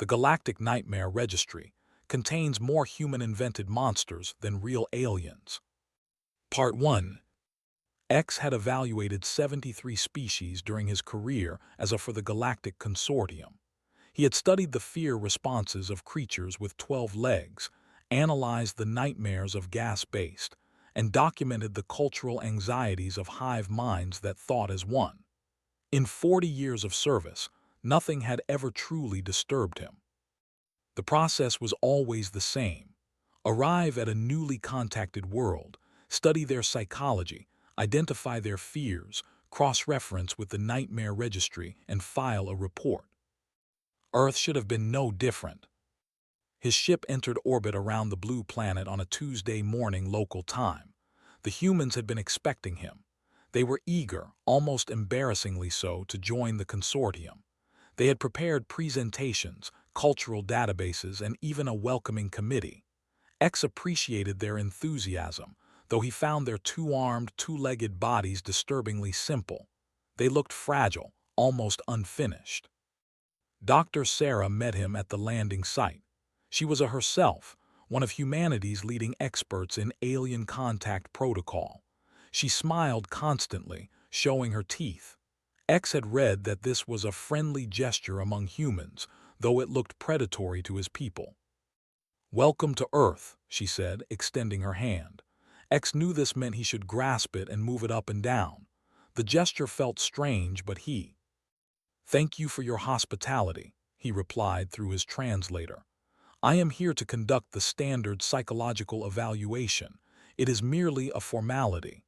The Galactic Nightmare Registry contains more human-invented monsters than real aliens. Part 1. X had evaluated 73 species during his career as a for the Galactic Consortium. He had studied the fear responses of creatures with 12 legs, analyzed the nightmares of gas-based, and documented the cultural anxieties of hive minds that thought as one. In 40 years of service, nothing had ever truly disturbed him. The process was always the same. Arrive at a newly contacted world, study their psychology, identify their fears, cross-reference with the Nightmare Registry, and file a report. Earth should have been no different. His ship entered orbit around the blue planet on a Tuesday morning local time. The humans had been expecting him. They were eager, almost embarrassingly so, to join the consortium. They had prepared presentations, cultural databases, and even a welcoming committee. X appreciated their enthusiasm, though he found their two-armed, two-legged bodies disturbingly simple. They looked fragile, almost unfinished. Dr. Sarah met him at the landing site. She was herself, one of humanity's leading experts in alien contact protocol. She smiled constantly, showing her teeth. X had read that this was a friendly gesture among humans, though it looked predatory to his people. "Welcome to Earth," she said, extending her hand. X knew this meant he should grasp it and move it up and down. The gesture felt strange, but "Thank you for your hospitality," he replied through his translator. "I am here to conduct the standard psychological evaluation. It is merely a formality."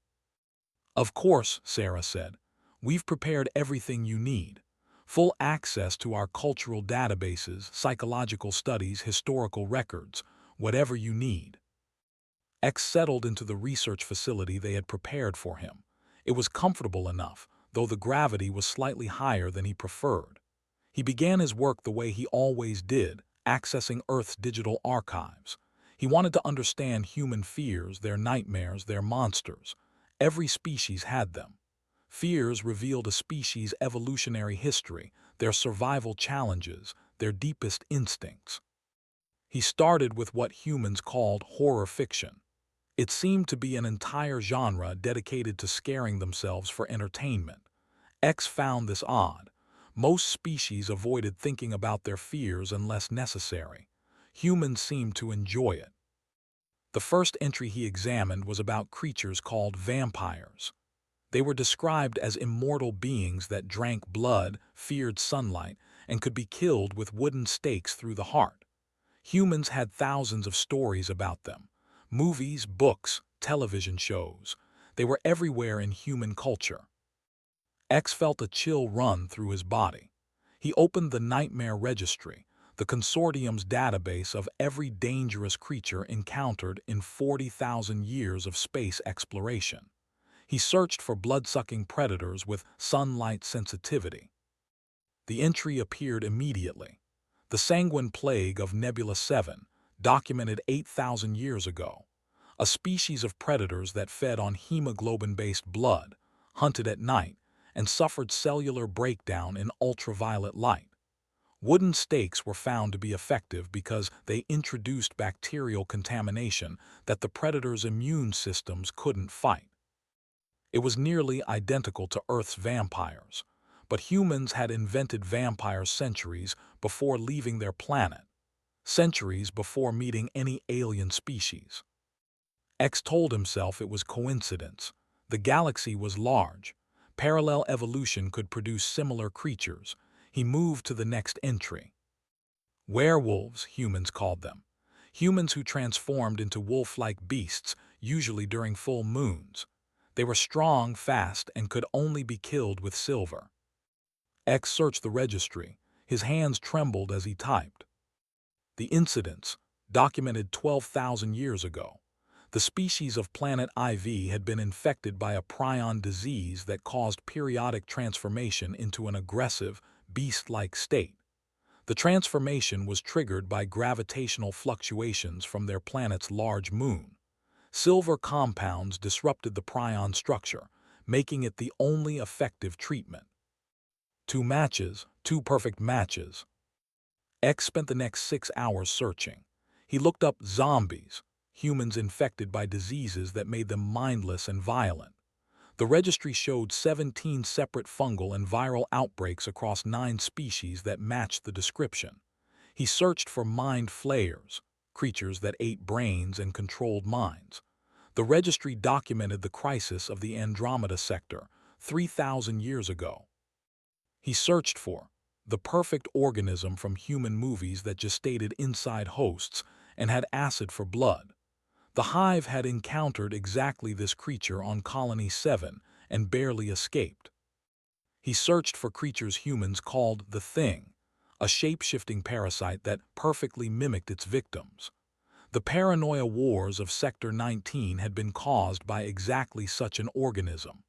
"Of course," Sarah said. "We've prepared everything you need. Full access to our cultural databases, psychological studies, historical records, whatever you need." X settled into the research facility they had prepared for him. It was comfortable enough, though the gravity was slightly higher than he preferred. He began his work the way he always did, accessing Earth's digital archives. He wanted to understand human fears, their nightmares, their monsters. Every species had them. Fears revealed a species' evolutionary history, their survival challenges, their deepest instincts. He started with what humans called horror fiction. It seemed to be an entire genre dedicated to scaring themselves for entertainment. X found this odd. Most species avoided thinking about their fears unless necessary. Humans seemed to enjoy it. The first entry he examined was about creatures called vampires. They were described as immortal beings that drank blood, feared sunlight, and could be killed with wooden stakes through the heart. Humans had thousands of stories about them. Movies, books, television shows. They were everywhere in human culture. X felt a chill run through his body. He opened the Nightmare Registry, the consortium's database of every dangerous creature encountered in 40,000 years of space exploration. He searched for blood-sucking predators with sunlight sensitivity. The entry appeared immediately. The sanguine plague of Nebula 7, documented 8,000 years ago. A species of predators that fed on hemoglobin-based blood, hunted at night, and suffered cellular breakdown in ultraviolet light. Wooden stakes were found to be effective because they introduced bacterial contamination that the predators' immune systems couldn't fight. It was nearly identical to Earth's vampires, but humans had invented vampires centuries before leaving their planet, centuries before meeting any alien species. X told himself it was coincidence. The galaxy was large. Parallel evolution could produce similar creatures. He moved to the next entry. Werewolves, humans called them. Humans who transformed into wolf-like beasts, usually during full moons. They were strong, fast, and could only be killed with silver. X searched the registry. His hands trembled as he typed. The incidents, documented 12,000 years ago. The species of planet IV had been infected by a prion disease that caused periodic transformation into an aggressive, beast-like state. The transformation was triggered by gravitational fluctuations from their planet's large moon. Silver compounds disrupted the prion structure, making it the only effective treatment. Two perfect matches. X spent the next 6 hours searching. He looked up zombies, humans infected by diseases that made them mindless and violent. The registry showed 17 separate fungal and viral outbreaks across 9 species that matched the description. He searched for mind flayers, creatures that ate brains and controlled minds. The registry documented the crisis of the Andromeda sector 3,000 years ago. He searched for the perfect organism from human movies that gestated inside hosts and had acid for blood. The hive had encountered exactly this creature on Colony 7 and barely escaped. He searched for creatures humans called the Thing, a shape-shifting parasite that perfectly mimicked its victims. The paranoia wars of Sector 19 had been caused by exactly such an organism.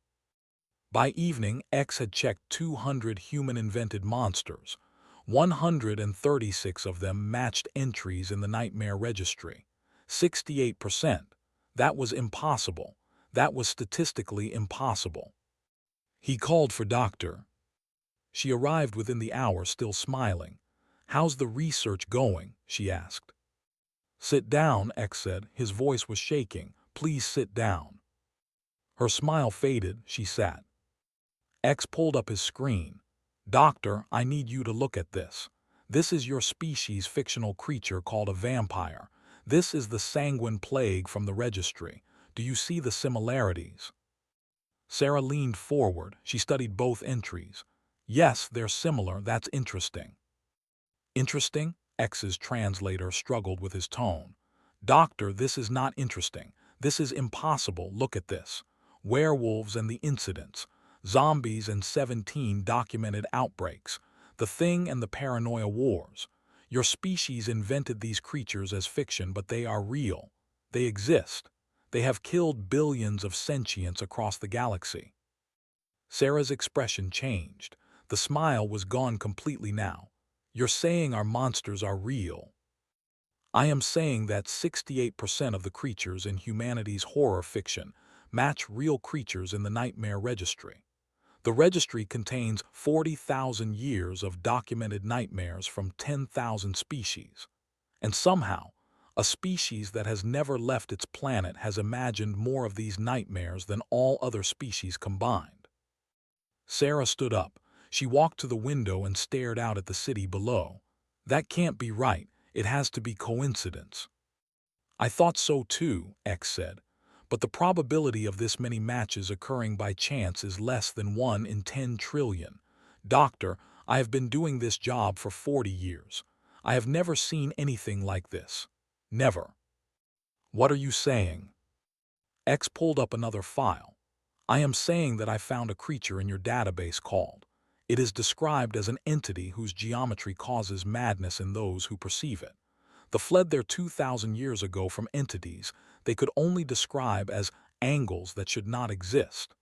By evening, X had checked 200 human-invented monsters. 136 of them matched entries in the Nightmare Registry. 68%. That was impossible. That was statistically impossible. He called for Dr. She arrived within the hour, still smiling. "How's the research going?" she asked. "Sit down," X said. His voice was shaking. "Please sit down." Her smile faded. She sat. X pulled up his screen. "Doctor, I need you to look at this. This is your species' fictional creature called a vampire. This is the sanguine plague from the registry. Do you see the similarities?" Sarah leaned forward. She studied both entries. "Yes, they're similar. That's interesting." "Interesting?" X's translator struggled with his tone. "Doctor, this is not interesting. This is impossible. Look at this. Werewolves and the incidents. Zombies and 17 documented outbreaks. The Thing and the paranoia wars. Your species invented these creatures as fiction, but they are real. They exist. They have killed billions of sentients across the galaxy." Sarah's expression changed. The smile was gone completely now. "You're saying our monsters are real?" "I am saying that 68% of the creatures in humanity's horror fiction match real creatures in the Nightmare Registry. The registry contains 40,000 years of documented nightmares from 10,000 species. And somehow, a species that has never left its planet has imagined more of these nightmares than all other species combined." Sarah stood up. She walked to the window and stared out at the city below. "That can't be right. It has to be coincidence." "I thought so too," X said. "But the probability of this many matches occurring by chance is less than 1 in 10 trillion. Doctor, I have been doing this job for 40 years. I have never seen anything like this. Never." "What are you saying?" X pulled up another file. "I am saying that I found a creature in your database called. It is described as an entity whose geometry causes madness in those who perceive it. The fled there 2,000 years ago from entities they could only describe as angles that should not exist.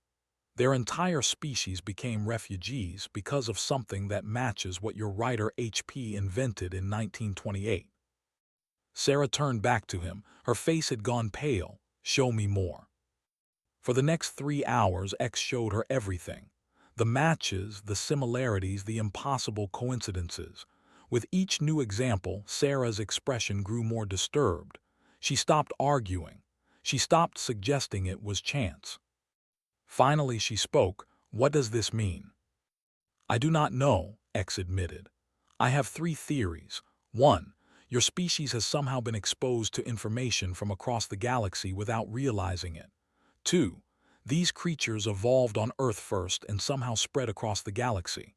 Their entire species became refugees because of something that matches what your writer HP invented in 1928. Sarah turned back to him. Her face had gone pale. "Show me more." For the next 3 hours, X showed her everything. The matches, the similarities, the impossible coincidences. With each new example, Sarah's expression grew more disturbed. She stopped arguing. She stopped suggesting it was chance. Finally, she spoke. "What does this mean?" "I do not know," X admitted. "I have 3 theories. 1. Your species has somehow been exposed to information from across the galaxy without realizing it. 2. These creatures evolved on Earth first and somehow spread across the galaxy.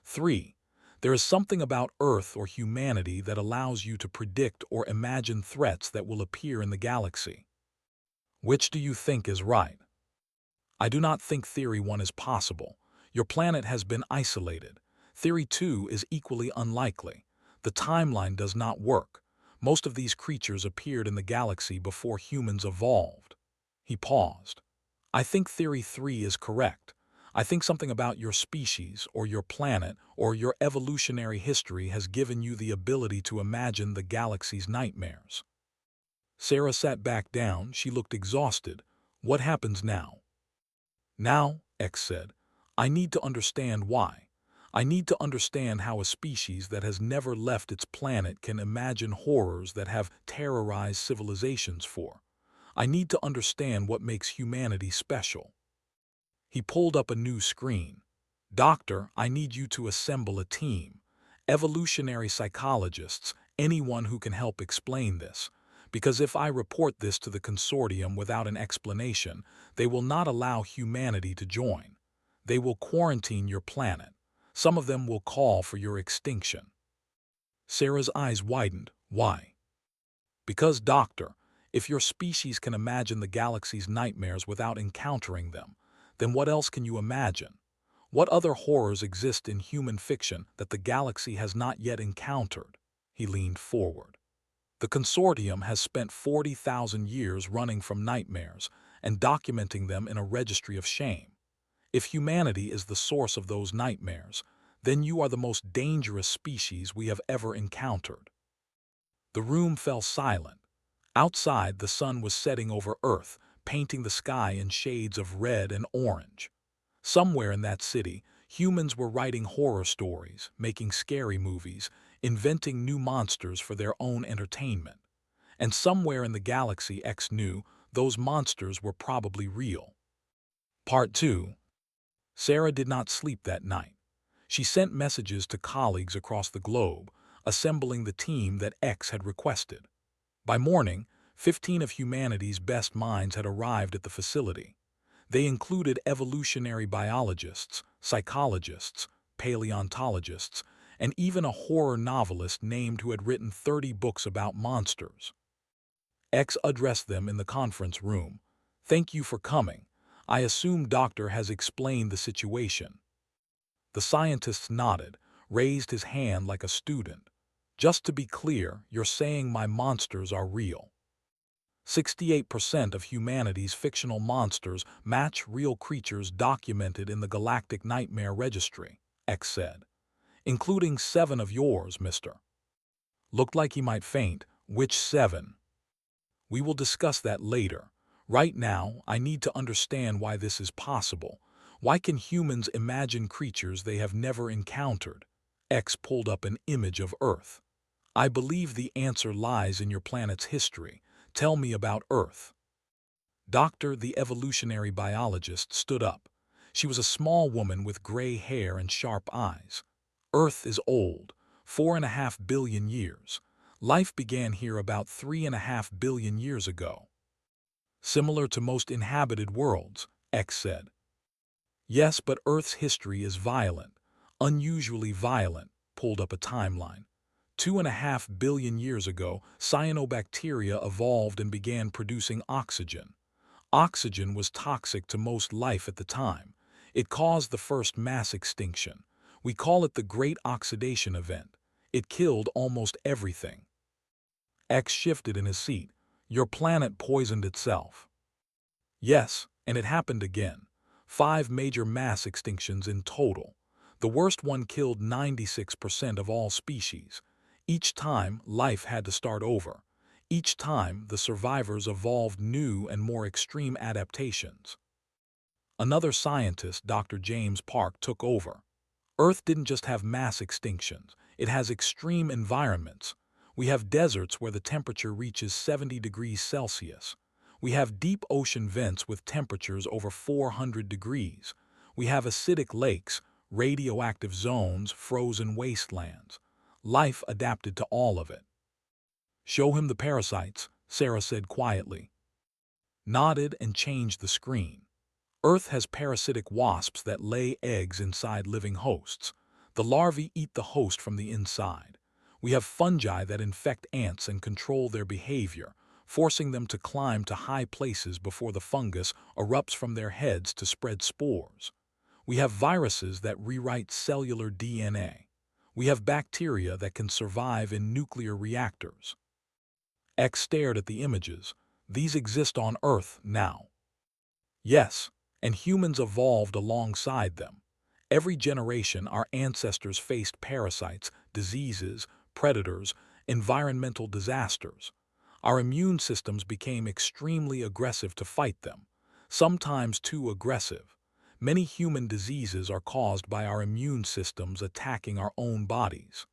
3. There is something about Earth or humanity that allows you to predict or imagine threats that will appear in the galaxy. Which do you think is right?" "I do not think Theory 1 is possible. Your planet has been isolated. Theory 2 is equally unlikely. The timeline does not work. Most of these creatures appeared in the galaxy before humans evolved." He paused. "I think Theory 3 is correct. I think something about your species, or your planet, or your evolutionary history has given you the ability to imagine the galaxy's nightmares." Sarah sat back down. She looked exhausted. "What happens now?" "Now," X said, "I need to understand why. I need to understand how a species that has never left its planet can imagine horrors that have terrorized civilizations for. I need to understand what makes humanity special. He pulled up a new screen. Doctor, I need you to assemble a team. Evolutionary psychologists, anyone who can help explain this. Because if I report this to the consortium without an explanation, they will not allow humanity to join. They will quarantine your planet. Some of them will call for your extinction. Sarah's eyes widened. Why? Because, Doctor, if your species can imagine the galaxy's nightmares without encountering them, then what else can you imagine? What other horrors exist in human fiction that the galaxy has not yet encountered? He leaned forward. The consortium has spent 40,000 years running from nightmares and documenting them in a registry of shame. If humanity is the source of those nightmares, then you are the most dangerous species we have ever encountered. The room fell silent. Outside, the sun was setting over Earth, painting the sky in shades of red and orange. Somewhere in that city, humans were writing horror stories, making scary movies, inventing new monsters for their own entertainment. And somewhere in the galaxy X knew those monsters were probably real. Part 2. Sarah did not sleep that night. She sent messages to colleagues across the globe, assembling the team that X had requested. By morning, 15 of humanity's best minds had arrived at the facility. They included evolutionary biologists, psychologists, paleontologists, and even a horror novelist named who had written 30 books about monsters. X addressed them in the conference room. Thank you for coming. I assume Doctor has explained the situation. The scientist nodded, raised his hand like a student. Just to be clear, you're saying my monsters are real. 68% of humanity's fictional monsters match real creatures documented in the Galactic Nightmare Registry, X said. Including 7 of yours, mister. Looked like he might faint. Which 7? We will discuss that later. Right now, I need to understand why this is possible. Why can humans imagine creatures they have never encountered? X pulled up an image of Earth. I believe the answer lies in your planet's history. Tell me about Earth. Doctor, the evolutionary biologist, stood up. She was a small woman with gray hair and sharp eyes. Earth is old, 4.5 billion years. Life began here about 3.5 billion years ago. Similar to most inhabited worlds, X said. Yes, but Earth's history is violent, unusually violent, pulled up a timeline. 2.5 billion years ago, cyanobacteria evolved and began producing oxygen. Oxygen was toxic to most life at the time. It caused the first mass extinction. We call it the Great Oxidation Event. It killed almost everything. X shifted in his seat. Your planet poisoned itself. Yes, and it happened again. 5 major mass extinctions in total. The worst one killed 96% of all species. Each time, life had to start over. Each time, the survivors evolved new and more extreme adaptations. Another scientist, Dr. James Park, took over. Earth didn't just have mass extinctions, it has extreme environments. We have deserts where the temperature reaches 70 degrees Celsius. We have deep ocean vents with temperatures over 400 degrees. We have acidic lakes, radioactive zones, frozen wastelands. Life adapted to all of it. Show him the parasites, Sarah said quietly. Nodded and changed the screen. Earth has parasitic wasps that lay eggs inside living hosts. The larvae eat the host from the inside. We have fungi that infect ants and control their behavior, forcing them to climb to high places before the fungus erupts from their heads to spread spores. We have viruses that rewrite cellular DNA. We have bacteria that can survive in nuclear reactors. X stared at the images. These exist on Earth now. Yes, and humans evolved alongside them. Every generation, our ancestors faced parasites, diseases, predators, environmental disasters. Our immune systems became extremely aggressive to fight them, sometimes too aggressive. Many human diseases are caused by our immune systems attacking our own bodies.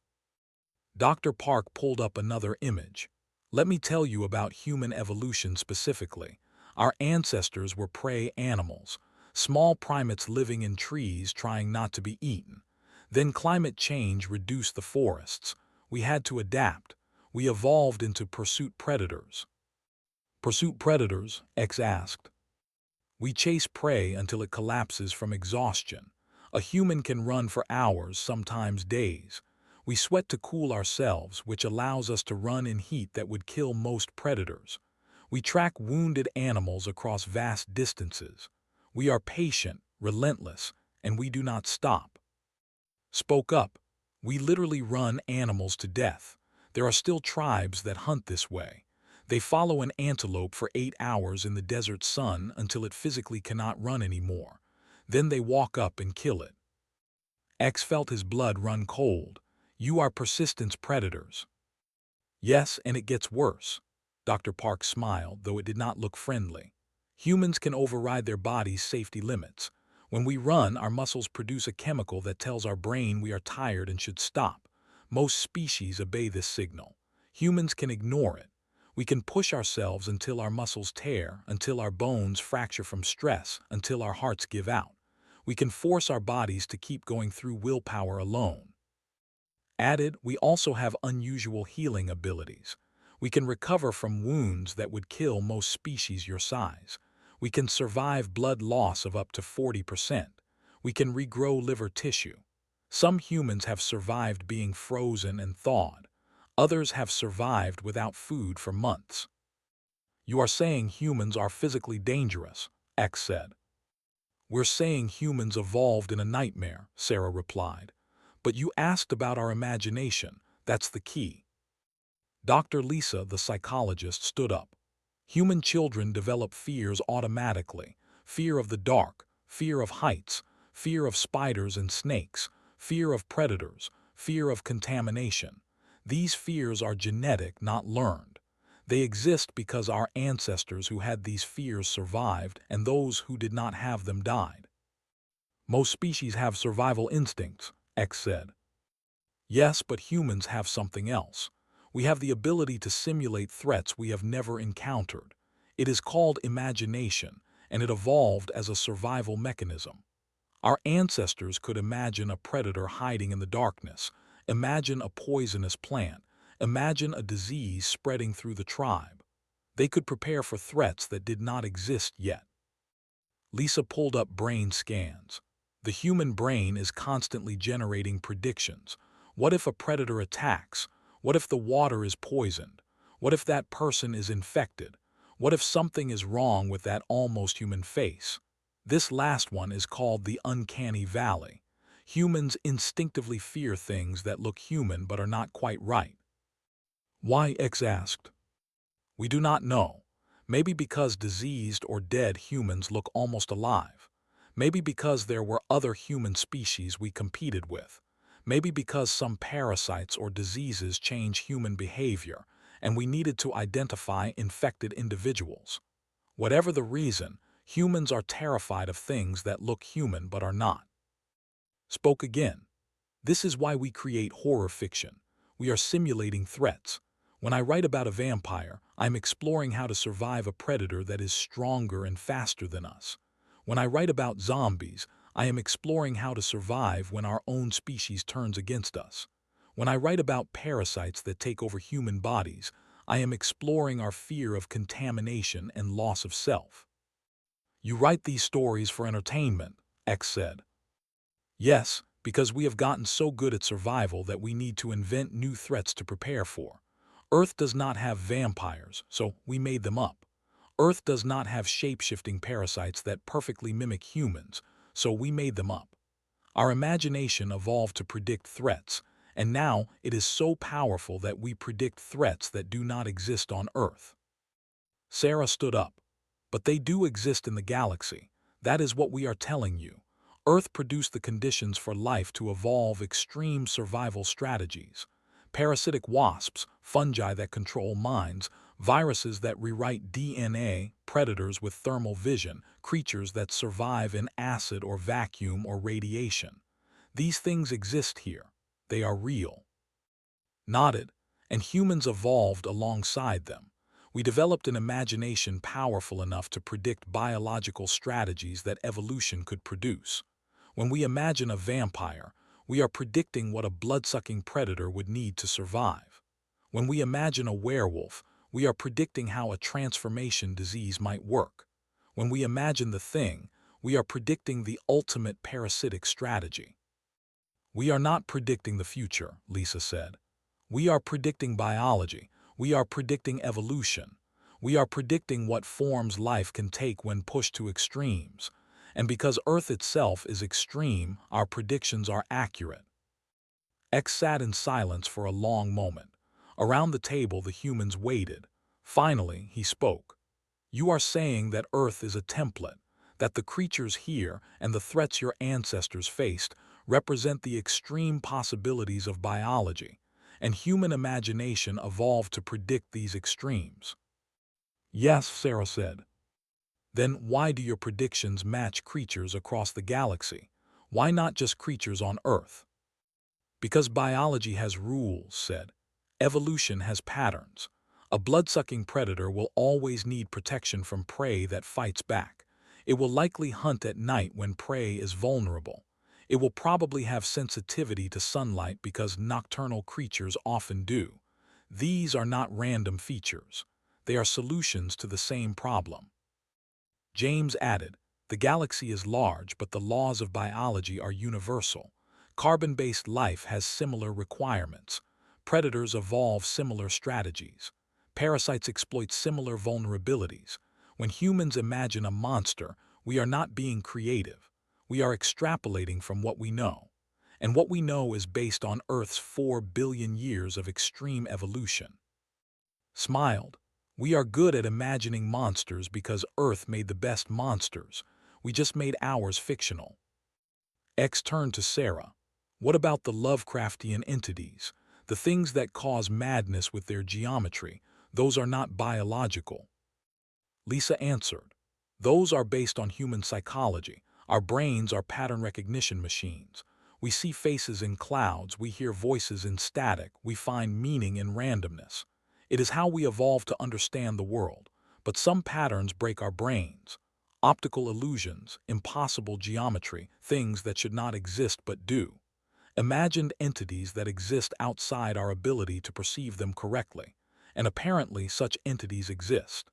Dr. Park pulled up another image. Let me tell you about human evolution specifically. Our ancestors were prey animals, small primates living in trees trying not to be eaten. Then climate change reduced the forests. We had to adapt. We evolved into pursuit predators. Pursuit predators? X asked. We chase prey until it collapses from exhaustion. A human can run for hours, sometimes days. We sweat to cool ourselves, which allows us to run in heat that would kill most predators. We track wounded animals across vast distances. We are patient, relentless, and we do not stop. Spoke up. We literally run animals to death. There are still tribes that hunt this way. They follow an antelope for 8 hours in the desert sun until it physically cannot run anymore. Then they walk up and kill it. X felt his blood run cold. You are persistence predators. Yes, and it gets worse. Dr. Park smiled, though it did not look friendly. Humans can override their body's safety limits. When we run, our muscles produce a chemical that tells our brain we are tired and should stop. Most species obey this signal. Humans can ignore it. We can push ourselves until our muscles tear, until our bones fracture from stress, until our hearts give out. We can force our bodies to keep going through willpower alone. Added, we also have unusual healing abilities. We can recover from wounds that would kill most species your size. We can survive blood loss of up to 40%. We can regrow liver tissue. Some humans have survived being frozen and thawed. Others have survived without food for months. You are saying humans are physically dangerous, X said. We're saying humans evolved in a nightmare, Sarah replied. But you asked about our imagination. That's the key. Dr. Lisa, the psychologist, stood up. Human children develop fears automatically. Fear of the dark, fear of heights, fear of spiders and snakes, fear of predators, fear of contamination. These fears are genetic, not learned. They exist because our ancestors who had these fears survived and those who did not have them died. Most species have survival instincts, X said. Yes, but humans have something else. We have the ability to simulate threats we have never encountered. It is called imagination, and it evolved as a survival mechanism. Our ancestors could imagine a predator hiding in the darkness, imagine a poisonous plant, imagine a disease spreading through the tribe. They could prepare for threats that did not exist yet. Lisa pulled up brain scans. The human brain is constantly generating predictions. What if a predator attacks? What if the water is poisoned? What if that person is infected? What if something is wrong with that almost human face? This last one is called the uncanny valley. Humans instinctively fear things that look human but are not quite right. Why? X asked. We do not know. Maybe because diseased or dead humans look almost alive. Maybe because there were other human species we competed with. Maybe because some parasites or diseases change human behavior, and we needed to identify infected individuals. Whatever the reason, humans are terrified of things that look human but are not. Spoke again. This is why we create horror fiction. We are simulating threats. When I write about a vampire, I'm exploring how to survive a predator that is stronger and faster than us. When I write about zombies, I am exploring how to survive when our own species turns against us. When I write about parasites that take over human bodies, I am exploring our fear of contamination and loss of self. You write these stories for entertainment, X said. Yes, because we have gotten so good at survival that we need to invent new threats to prepare for. Earth does not have vampires, so we made them up. Earth does not have shape-shifting parasites that perfectly mimic humans, so we made them up. Our imagination evolved to predict threats, and now it is so powerful that we predict threats that do not exist on Earth. Sarah stood up. But they do exist in the galaxy. That is what we are telling you. Earth produced the conditions for life to evolve extreme survival strategies. Parasitic wasps, fungi that control minds, Viruses that rewrite DNA, predators with thermal vision, creatures that survive in acid or vacuum or radiation. These things exist here. They are real. Nodded, and humans evolved alongside them. We developed an imagination powerful enough to predict biological strategies that evolution could produce. When we imagine a vampire, we are predicting what a blood-sucking predator would need to survive. When we imagine a werewolf, we are predicting how a transformation disease might work. When we imagine the Thing, we are predicting the ultimate parasitic strategy. We are not predicting the future, Lisa said. We are predicting biology. We are predicting evolution. We are predicting what forms life can take when pushed to extremes. And because Earth itself is extreme, our predictions are accurate. X sat in silence for a long moment. Around the table, the humans waited. Finally, he spoke. You are saying that Earth is a template, that the creatures here and the threats your ancestors faced represent the extreme possibilities of biology, and human imagination evolved to predict these extremes. Yes, Sarah said. Then why do your predictions match creatures across the galaxy? Why not just creatures on Earth? Because biology has rules, said. Evolution has patterns. A blood-sucking predator will always need protection from prey that fights back. It will likely hunt at night when prey is vulnerable. It will probably have sensitivity to sunlight because nocturnal creatures often do. These are not random features. They are solutions to the same problem. James added, the galaxy is large, but the laws of biology are universal. Carbon-based life has similar requirements. Predators evolve similar strategies. Parasites exploit similar vulnerabilities. When humans imagine a monster, we are not being creative. We are extrapolating from what we know. And what we know is based on Earth's 4 billion years of extreme evolution. Smiled. We are good at imagining monsters because Earth made the best monsters. We just made ours fictional. X turned to Sarah. What about the Lovecraftian entities? The things that cause madness with their geometry, those are not biological. Lisa answered. Those are based on human psychology. Our brains are pattern recognition machines. We see faces in clouds, we hear voices in static, we find meaning in randomness. It is how we evolve to understand the world. But some patterns break our brains. Optical illusions, impossible geometry, things that should not exist but do. Imagined entities that exist outside our ability to perceive them correctly. And apparently such entities exist.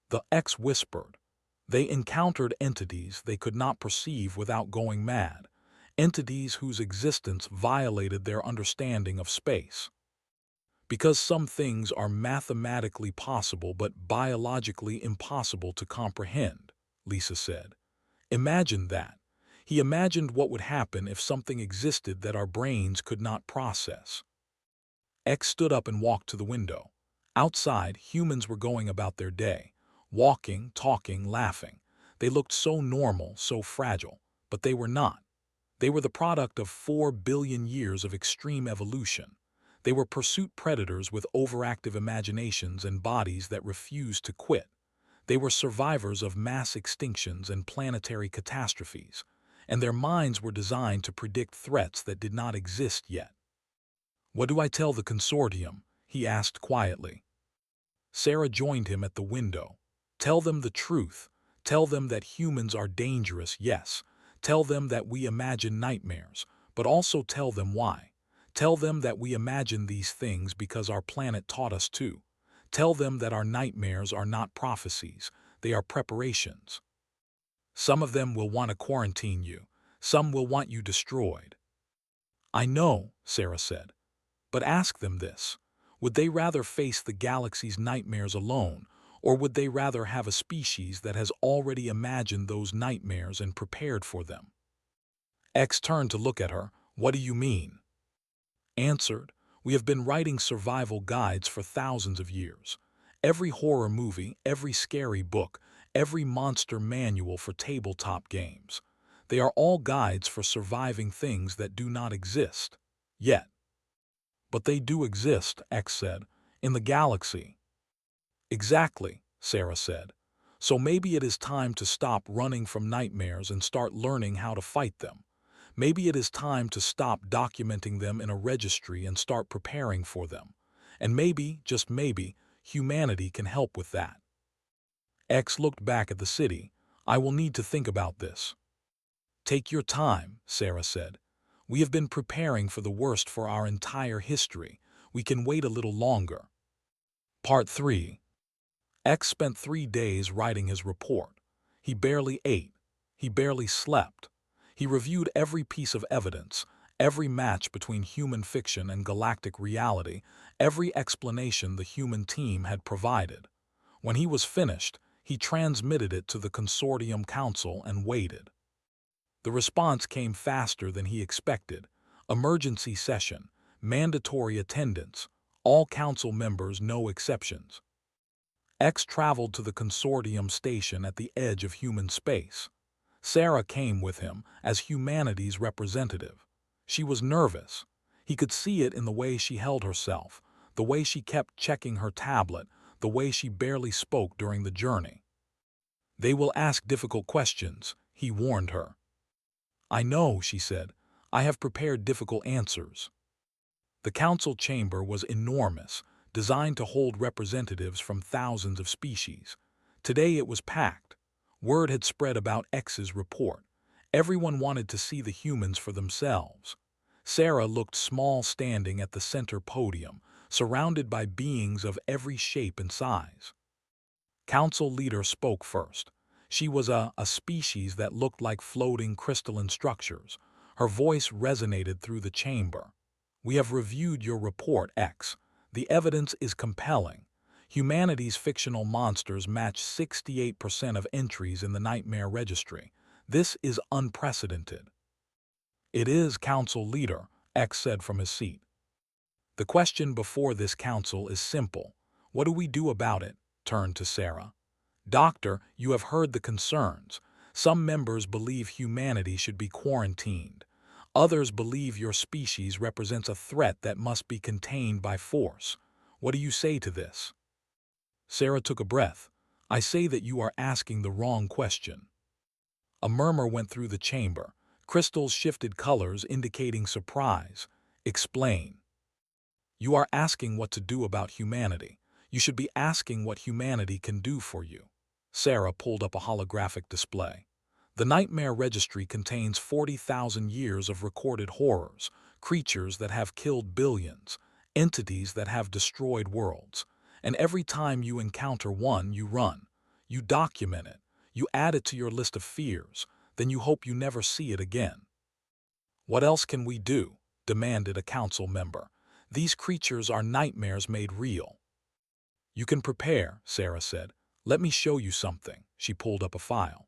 The X whispered. They encountered entities they could not perceive without going mad. Entities whose existence violated their understanding of space. Because some things are mathematically possible but biologically impossible to comprehend, Lisa said. Imagine that. He imagined what would happen if something existed that our brains could not process. X stood up and walked to the window. Outside, humans were going about their day. Walking, talking, laughing. They looked so normal, so fragile, but they were not. They were the product of 4 billion years of extreme evolution. They were pursuit predators with overactive imaginations and bodies that refused to quit. They were survivors of mass extinctions and planetary catastrophes, and their minds were designed to predict threats that did not exist yet. What do I tell the consortium? He asked quietly. Sarah joined him at the window. Tell them the truth. Tell them that humans are dangerous, yes. Tell them that we imagine nightmares, but also tell them why. Tell them that we imagine these things because our planet taught us to. Tell them that our nightmares are not prophecies, they are preparations. Some of them will want to quarantine you. Some will want you destroyed. I know, Sarah said. But ask them this. Would they rather face the galaxy's nightmares alone, or would they rather have a species that has already imagined those nightmares and prepared for them? X turned to look at her. What do you mean? Answered, we have been writing survival guides for thousands of years. Every horror movie, every scary book, every monster manual for tabletop games. They are all guides for surviving things that do not exist. Yet. But they do exist, X said, in the galaxy. Exactly, Sarah said. So maybe it is time to stop running from nightmares and start learning how to fight them. Maybe it is time to stop documenting them in a registry and start preparing for them. And maybe, just maybe, humanity can help with that. X looked back at the city. I will need to think about this. Take your time, Sarah said. We have been preparing for the worst for our entire history. We can wait a little longer. Part 3. X spent 3 days writing his report. He barely ate. He barely slept. He reviewed every piece of evidence, every match between human fiction and galactic reality, every explanation the human team had provided. When he was finished, he transmitted it to the Consortium Council and waited. The response came faster than he expected. Emergency session, mandatory attendance, all council members, no exceptions. X traveled to the Consortium station at the edge of human space. Sarah came with him as humanity's representative. She was nervous. He could see it in the way she held herself, the way she kept checking her tablet, the way she barely spoke during the journey. They will ask difficult questions, he warned her. I know, she said. I have prepared difficult answers. The council chamber was enormous, designed to hold representatives from thousands of species. Today it was packed. Word had spread about X's report. Everyone wanted to see the humans for themselves. Sarah looked small standing at the center podium, surrounded by beings of every shape and size. Council leader spoke first. She was a species that looked like floating crystalline structures. Her voice resonated through the chamber. We have reviewed your report, X. The evidence is compelling. Humanity's fictional monsters match 68% of entries in the Nightmare Registry. This is unprecedented. It is, Council Leader, X said from his seat. The question before this council is simple. What do we do about it? Turned to Sarah. Doctor, you have heard the concerns. Some members believe humanity should be quarantined. Others believe your species represents a threat that must be contained by force. What do you say to this? Sarah took a breath. I say that you are asking the wrong question. A murmur went through the chamber. Crystals shifted colors, indicating surprise. Explain. You are asking what to do about humanity. You should be asking what humanity can do for you. Sarah pulled up a holographic display. The Nightmare Registry contains 40,000 years of recorded horrors, creatures that have killed billions, entities that have destroyed worlds. And every time you encounter one, you run. You document it. You add it to your list of fears. Then you hope you never see it again. What else can we do? Demanded a council member. These creatures are nightmares made real. You can prepare, Sarah said. Let me show you something. She pulled up a file.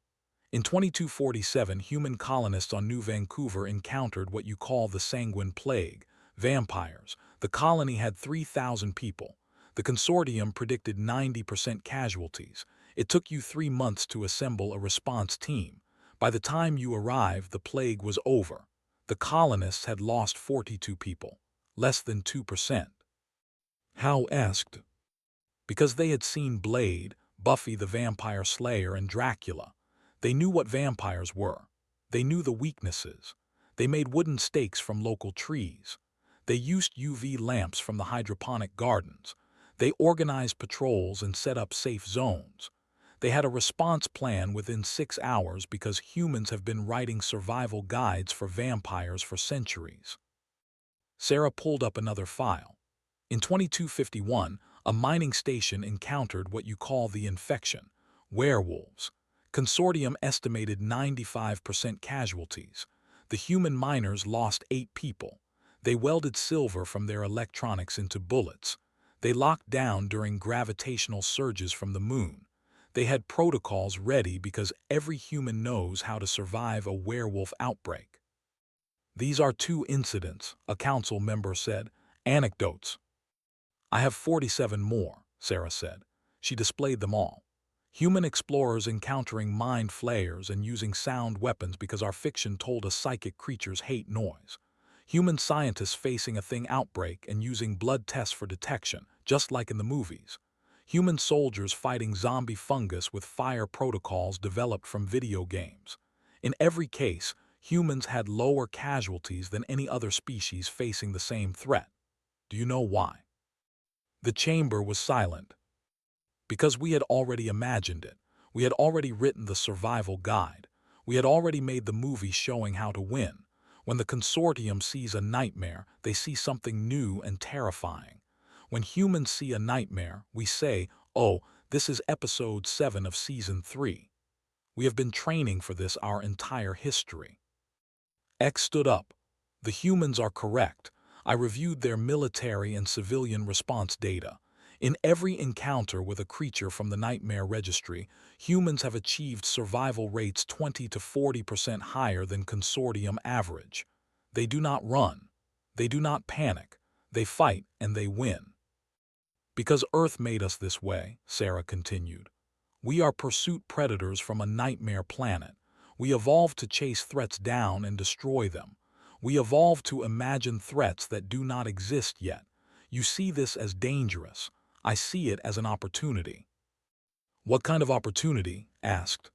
In 2247, human colonists on New Vancouver encountered what you call the Sanguine Plague, vampires. The colony had 3,000 people. The consortium predicted 90% casualties. It took you 3 months to assemble a response team. By the time you arrived, the plague was over. The colonists had lost 42 people, less than 2%. How? Asked. Because they had seen Blade, Buffy the Vampire Slayer, and Dracula. They knew what vampires were. They knew the weaknesses. They made wooden stakes from local trees. They used UV lamps from the hydroponic gardens. They organized patrols and set up safe zones. They had a response plan within 6 hours because humans have been writing survival guides for vampires for centuries. Sarah pulled up another file. In 2251, a mining station encountered what you call the infection, werewolves. Consortium estimated 95% casualties. The human miners lost 8 people. They welded silver from their electronics into bullets. They locked down during gravitational surges from the moon. They had protocols ready because every human knows how to survive a werewolf outbreak. These are 2 incidents, a council member said. Anecdotes. I have 47 more, Sarah said. She displayed them all. Human explorers encountering mind flayers and using sound weapons because our fiction told us psychic creatures hate noise. Human scientists facing a thing outbreak and using blood tests for detection, just like in the movies. human soldiers fighting zombie fungus with fire protocols developed from video games. In every case, humans had lower casualties than any other species facing the same threat. Do you know why? The chamber was silent. Because we had already imagined it. We had already written the survival guide. We had already made the movie showing how to win. When the consortium sees a nightmare, they see something new and terrifying. When humans see a nightmare, we say, "Oh, this is episode 7 of season 3. We have been training for this our entire history." X stood up. The humans are correct. I reviewed their military and civilian response data. In every encounter with a creature from the Nightmare Registry, humans have achieved survival rates 20 to 40% higher than consortium average. They do not run. They do not panic. They fight and they win. Because Earth made us this way, Sarah continued. We are pursuit predators from a nightmare planet. We evolved to chase threats down and destroy them. We evolved to imagine threats that do not exist yet. You see this as dangerous. I see it as an opportunity. What kind of opportunity? Asked.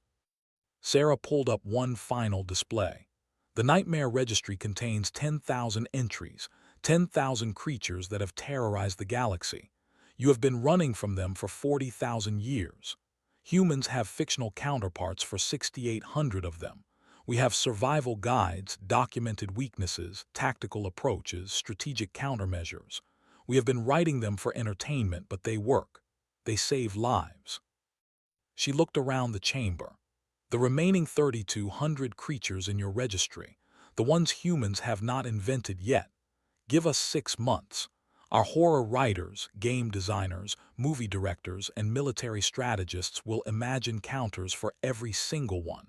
Sarah pulled up one final display. The Nightmare Registry contains 10,000 entries, 10,000 creatures that have terrorized the galaxy. You have been running from them for 40,000 years. Humans have fictional counterparts for 6,800 of them. We have survival guides, documented weaknesses, tactical approaches, strategic countermeasures. We have been writing them for entertainment, but they work. They save lives. She looked around the chamber. The remaining 3,200 creatures in your registry, the ones humans have not invented yet. Give us 6 months. Our horror writers, game designers, movie directors, and military strategists will imagine counters for every single one.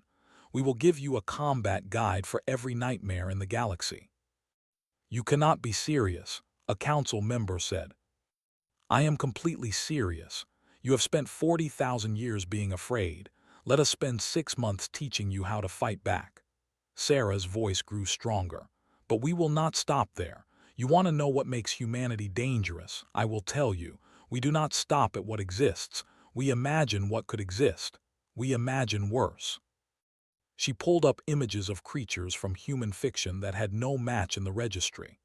We will give you a combat guide for every nightmare in the galaxy. You cannot be serious, a council member said. I am completely serious. You have spent 40,000 years being afraid. Let us spend 6 months teaching you how to fight back. Sarah's voice grew stronger. But we will not stop there. You want to know what makes humanity dangerous? I will tell you. We do not stop at what exists. We imagine what could exist. We imagine worse. She pulled up images of creatures from human fiction that had no match in the registry.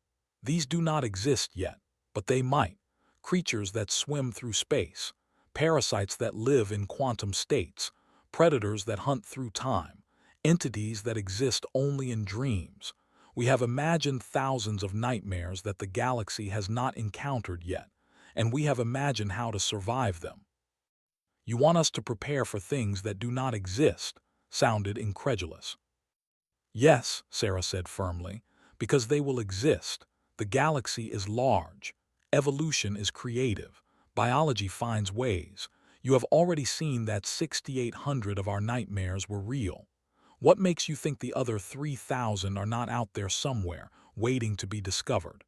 These do not exist yet, but they might. Creatures that swim through space, parasites that live in quantum states, predators that hunt through time, entities that exist only in dreams. We have imagined thousands of nightmares that the galaxy has not encountered yet, and we have imagined how to survive them. You want us to prepare for things that do not exist, sounded incredulous. Yes, Sarah said firmly, because they will exist. The galaxy is large. Evolution is creative. Biology finds ways. You have already seen that 6,800 of our nightmares were real. What makes you think the other 3,000 are not out there somewhere, waiting to be discovered?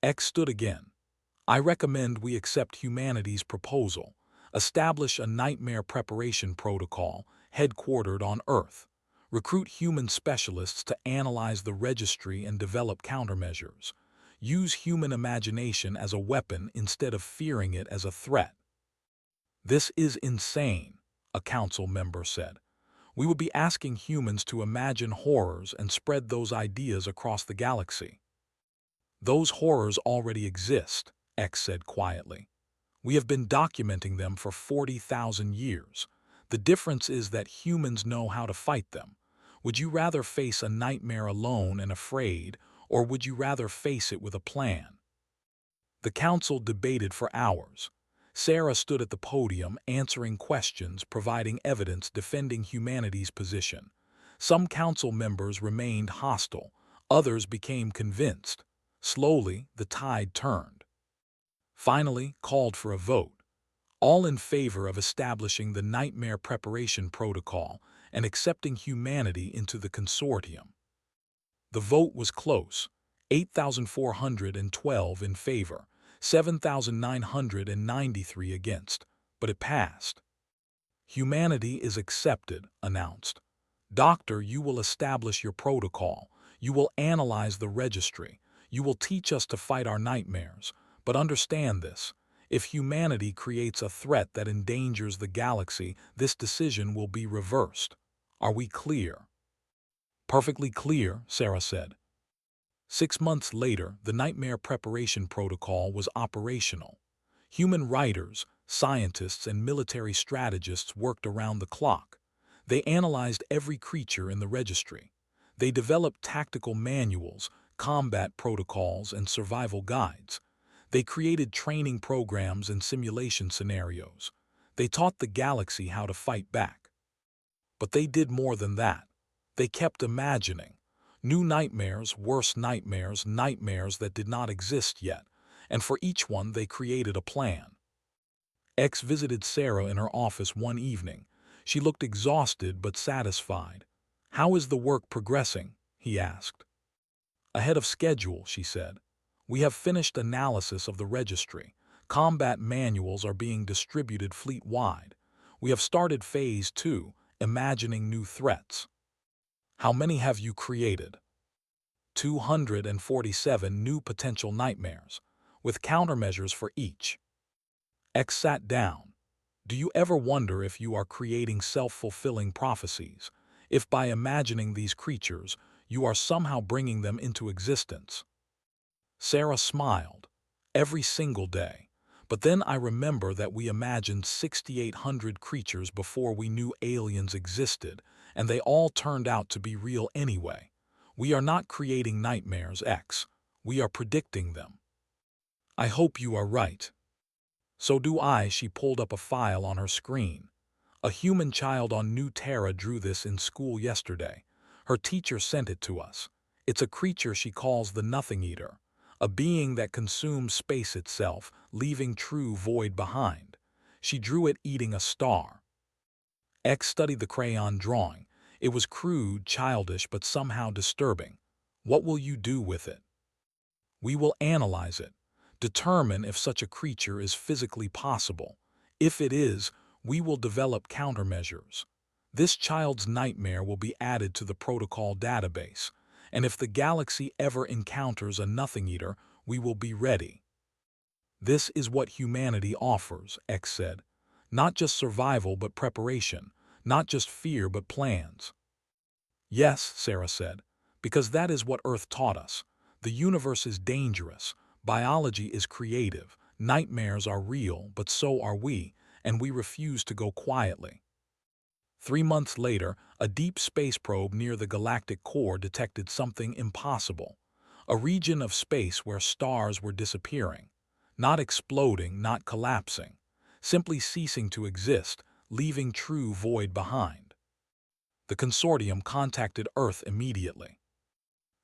X stood again. I recommend we accept humanity's proposal. Establish a nightmare preparation protocol, headquartered on Earth. Recruit human specialists to analyze the registry and develop countermeasures. Use human imagination as a weapon instead of fearing it as a threat. This is insane, a council member said. We would be asking humans to imagine horrors and spread those ideas across the galaxy. Those horrors already exist, X said quietly. We have been documenting them for 40,000 years. The difference is that humans know how to fight them. Would you rather face a nightmare alone and afraid, or would you rather face it with a plan? The council debated for hours. Sarah stood at the podium answering questions, providing evidence, defending humanity's position. Some council members remained hostile. Others became convinced. Slowly, the tide turned. Finally, called for a vote. All in favor of establishing the Nightmare Preparation Protocol and accepting humanity into the consortium. The vote was close, 8,412 in favor, 7,993 against, but it passed. Humanity is accepted, announced. Doctor, you will establish your protocol. You will analyze the registry. You will teach us to fight our nightmares. But understand this. If humanity creates a threat that endangers the galaxy, this decision will be reversed. Are we clear? Perfectly clear, Sarah said. 6 months later, the Nightmare Preparation Protocol was operational. Human writers, scientists, and military strategists worked around the clock. They analyzed every creature in the registry. They developed tactical manuals, combat protocols, and survival guides. They created training programs and simulation scenarios. They taught the galaxy how to fight back. But they did more than that. They kept imagining. New nightmares, worse nightmares, nightmares that did not exist yet, and for each one they created a plan. X visited Sarah in her office one evening. She looked exhausted but satisfied. "How is the work progressing?" he asked. "Ahead of schedule," she said. "We have finished analysis of the registry. Combat manuals are being distributed fleet-wide. We have started Phase 2, imagining new threats." "How many have you created?" 247 new potential nightmares, with countermeasures for each. X sat down. "Do you ever wonder if you are creating self-fulfilling prophecies? If by imagining these creatures, you are somehow bringing them into existence?" Sarah smiled. "Every single day. But then I remember that we imagined 6,800 creatures before we knew aliens existed, and they all turned out to be real anyway. We are not creating nightmares, X. We are predicting them." "I hope you are right." "So do I." She pulled up a file on her screen. "A human child on New Terra drew this in school yesterday. Her teacher sent it to us. It's a creature she calls the Nothing Eater, a being that consumes space itself, leaving true void behind. She drew it eating a star." X studied the crayon drawing. It was crude, childish, but somehow disturbing. "What will you do with it?" "We will analyze it, determine if such a creature is physically possible. If it is, we will develop countermeasures. This child's nightmare will be added to the protocol database, and if the galaxy ever encounters a Nothing Eater, we will be ready." "This is what humanity offers," X said. "Not just survival but preparation, not just fear but plans." "Yes," Sarah said, "because that is what Earth taught us. The universe is dangerous, biology is creative, nightmares are real, but so are we, and we refuse to go quietly." 3 months later, a deep space probe near the galactic core detected something impossible. A region of space where stars were disappearing. Not exploding, not collapsing. Simply ceasing to exist, leaving true void behind. The consortium contacted Earth immediately.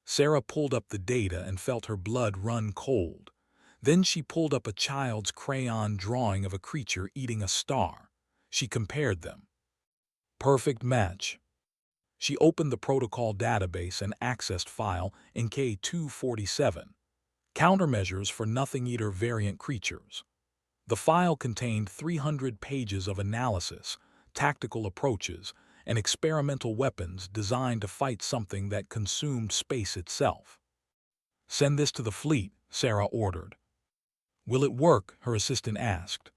Sarah pulled up the data and felt her blood run cold. Then she pulled up a child's crayon drawing of a creature eating a star. She compared them. Perfect match. She opened the protocol database and accessed file NK247. Countermeasures for Nothing Eater variant creatures. The file contained 300 pages of analysis, tactical approaches, and experimental weapons designed to fight something that consumed space itself. "Send this to the fleet," Sarah ordered. "Will it work?" her assistant asked.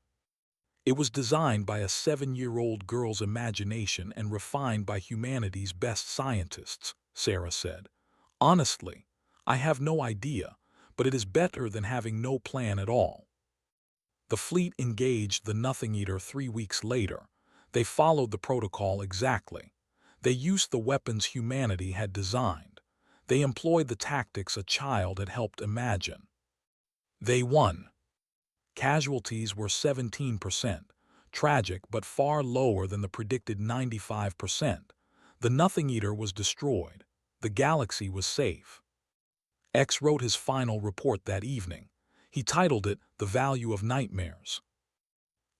"It was designed by a 7-year-old girl's imagination and refined by humanity's best scientists," Sarah said. "Honestly, I have no idea, but it is better than having no plan at all." The fleet engaged the Nothing Eater 3 weeks later. They followed the protocol exactly. They used the weapons humanity had designed. They employed the tactics a child had helped imagine. They won. Casualties were 17%, tragic but far lower than the predicted 95%. The Nothing Eater was destroyed. The galaxy was safe. X wrote his final report that evening. He titled it "The Value of Nightmares."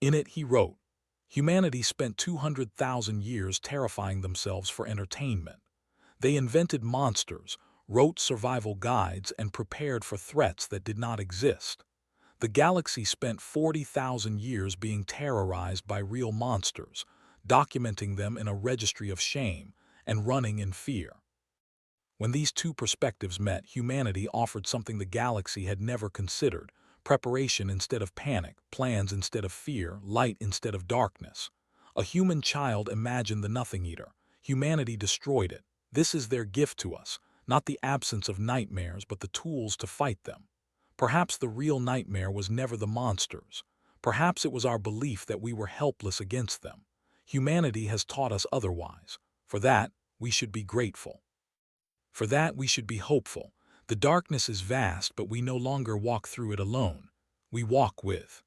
In it he wrote, "Humanity spent 200,000 years terrifying themselves for entertainment. They invented monsters, wrote survival guides, and prepared for threats that did not exist. The galaxy spent 40,000 years being terrorized by real monsters, documenting them in a registry of shame, and running in fear." When these two perspectives met, humanity offered something the galaxy had never considered: preparation instead of panic, plans instead of fear, light instead of darkness. A human child imagined the Nothing Eater. Humanity destroyed it. This is their gift to us, not the absence of nightmares but the tools to fight them. Perhaps the real nightmare was never the monsters. Perhaps it was our belief that we were helpless against them. Humanity has taught us otherwise. For that, we should be grateful. For that, we should be hopeful. The darkness is vast, but we no longer walk through it alone. We walk with